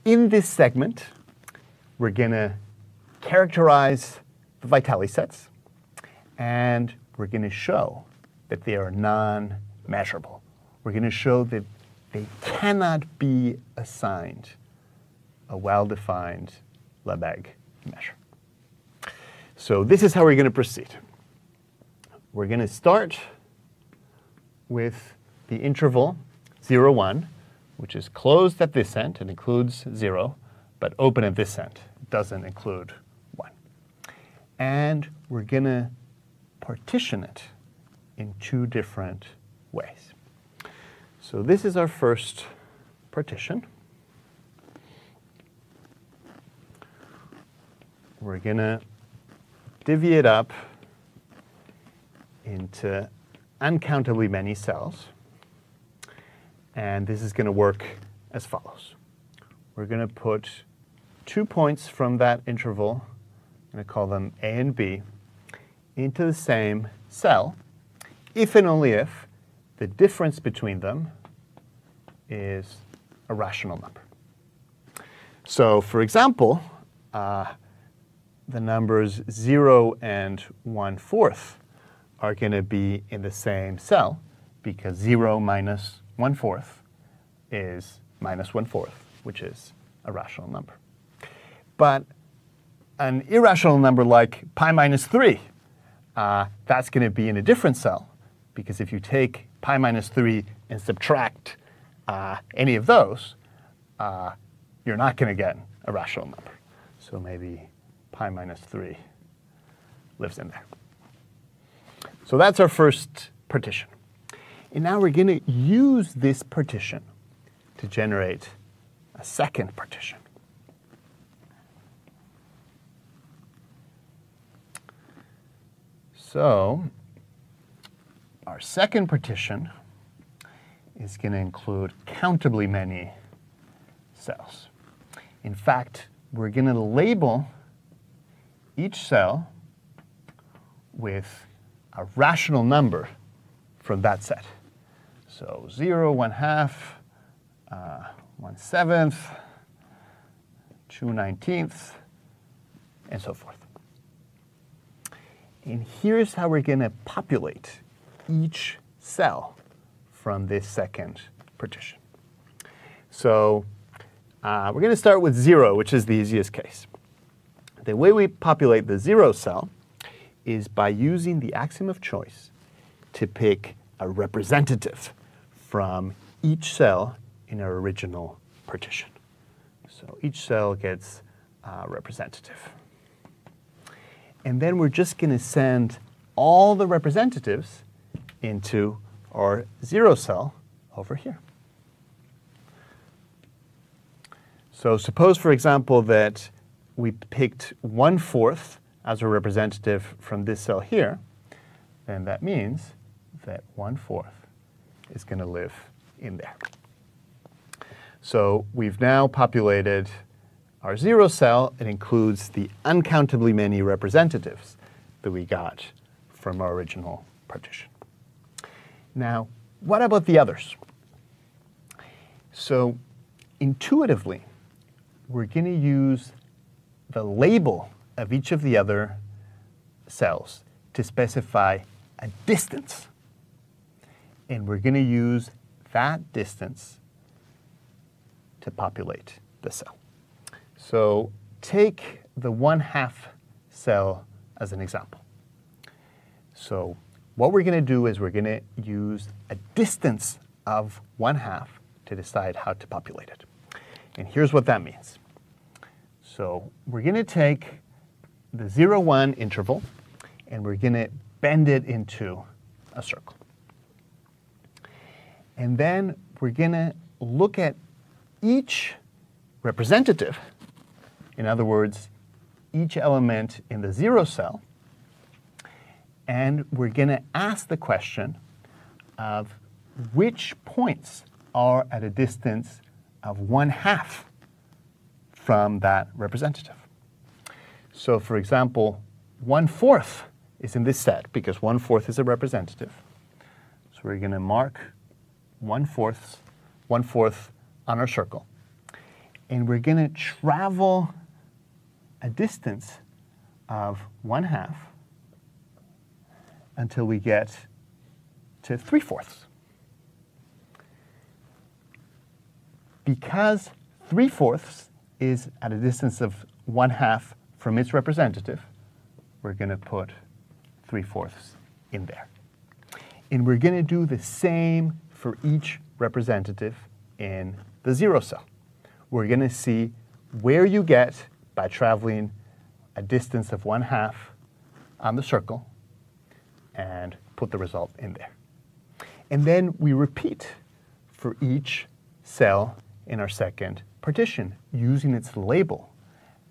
in this segment, we're going to characterize the Vitali sets, and we're going to show that they are non-measurable. We're going to show that they cannot be assigned a well-defined Lebesgue measure. So this is how we're going to proceed. We're going to start with the interval 0, 1, which is closed at this end and includes 0, but open at this end. It doesn't include 1. And we're going to partition it in 2 different ways. So this is our first partition. We're going to divvy it up into uncountably many cells. And this is going to work as follows. We're going to put 2 points from that interval, I'm going to call them A and B, into the same cell, if and only if the difference between them is a rational number. So for example, the numbers 0 and 1/4 are going to be in the same cell, because 0 minus 1/4 is minus 1/4, which is a rational number. But an irrational number like pi minus 3, that's going to be in a different cell, because if you take pi minus 3 and subtract any of those, you're not going to get a rational number. So maybe pi minus 3 lives in there. So that's our first partition. And now we're going to use this partition to generate a second partition. So our second partition is going to include countably many cells. In fact, we're going to label each cell with a rational number from that set. So 0, 1/2, 1/7, 2/19, and so forth. And here's how we're going to populate each cell from this second partition. So we're going to start with 0, which is the easiest case. The way we populate the 0 cell is by using the axiom of choice to pick a representative from each cell in our original partition. So each cell gets a representative. And then we're just going to send all the representatives into our 0 cell over here. So suppose, for example, that we picked 1/4 as a representative from this cell here, then that means that 1/4 is going to live in there. So we've now populated our 0 cell. It includes the uncountably many representatives that we got from our original partition. Now, what about the others? So intuitively, we're going to use the label of each of the other cells to specify a distance. And we're going to use that distance to populate the cell. So take the 1/2 cell as an example. So what we're going to do is we're going to use a distance of 1/2 to decide how to populate it. And here's what that means. So we're going to take the 0, 1 interval, and we're going to bend it into a circle. And then we're going to look at each representative, in other words, each element in the 0 cell, and we're going to ask the question of which points are at a distance of 1/2 from that representative. So for example, 1/4 is in this set because 1/4 is a representative. So we're going to mark 1/4 on our circle. and we're going to travel a distance of 1/2 until we get to 3/4. Because 3/4 is at a distance of 1/2 from its representative, we're going to put 3/4 in there. And we're going to do the same for each representative in the 0 cell. We're going to see where you get by traveling a distance of 1/2 on the circle and put the result in there. And then we repeat for each cell in our second partition, using its label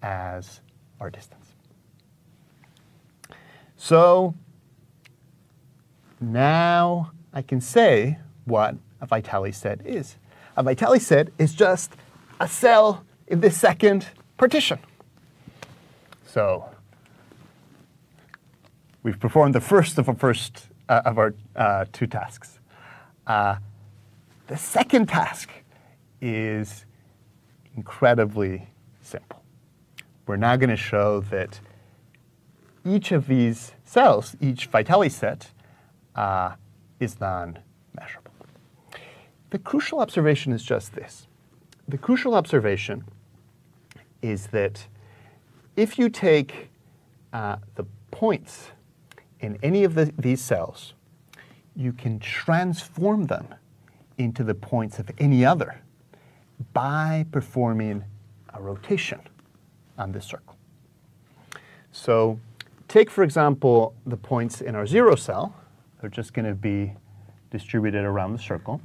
as our distance. So now I can say what a Vitali set is. A Vitali set is just a cell in this second partition. So we've performed the first of our two tasks. The second task is incredibly simple. We're now going to show that each of these cells, each Vitali set, is non-measurable. The crucial observation is just this. The crucial observation is that if you take the points in any of these cells, you can transform them into the points of any other by performing a rotation on this circle. So take, for example, the points in our 0 cell. They're just going to be distributed around the circle.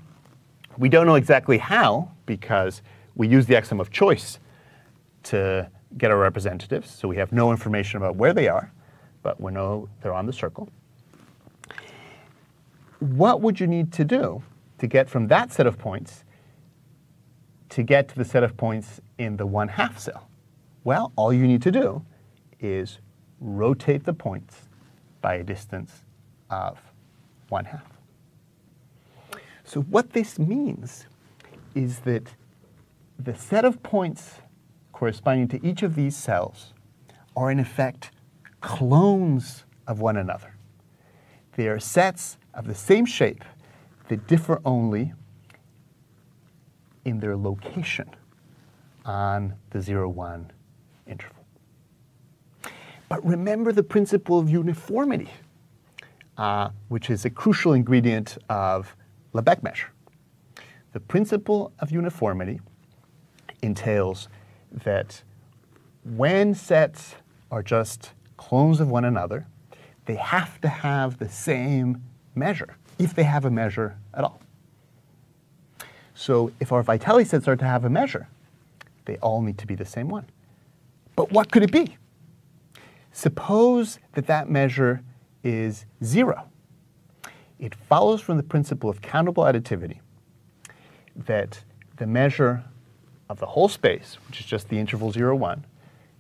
We don't know exactly how, because we use the axiom of choice to get our representatives, so we have no information about where they are, but we know they're on the circle. What would you need to do to get from that set of points to get to the set of points in the 1/2 cell? Well, all you need to do is rotate the points by a distance of 1/2. So what this means is that the set of points corresponding to each of these cells are in effect clones of one another. They are sets of the same shape that differ only in their location on the 0-1 interval. But remember the principle of uniformity, which is a crucial ingredient of Lebesgue measure. The principle of uniformity entails that when sets are just clones of one another, they have to have the same measure, if they have a measure at all. So if our Vitali sets are to have a measure, they all need to be the same one. But what could it be? Suppose that that measure is 0. It follows from the principle of countable additivity that the measure of the whole space, which is just the interval 0, 1,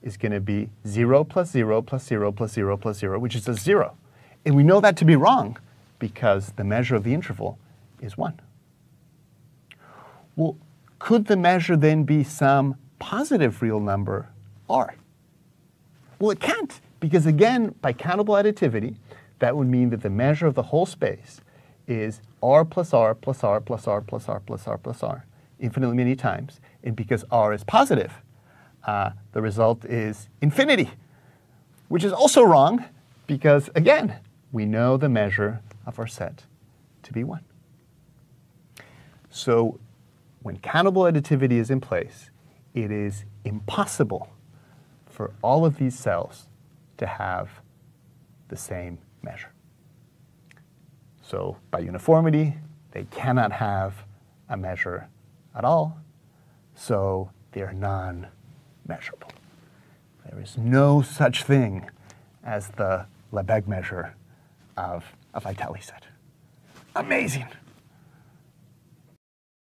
is going to be 0 plus 0 plus 0 plus 0 plus 0, which is a 0. And we know that to be wrong because the measure of the interval is 1. Well, could the measure then be some positive real number, r? Well, it can't, because again, by countable additivity, that would mean that the measure of the whole space is r plus r plus r plus r plus r plus r plus r, infinitely many times. And because r is positive, the result is infinity, which is also wrong because, again, we know the measure of our set to be 1. So when countable additivity is in place, it is impossible for all of these cells to have the same measure. So by uniformity, they cannot have a measure at all, so they're non-measurable. There is no such thing as the Lebesgue measure of a Vitali set. Amazing.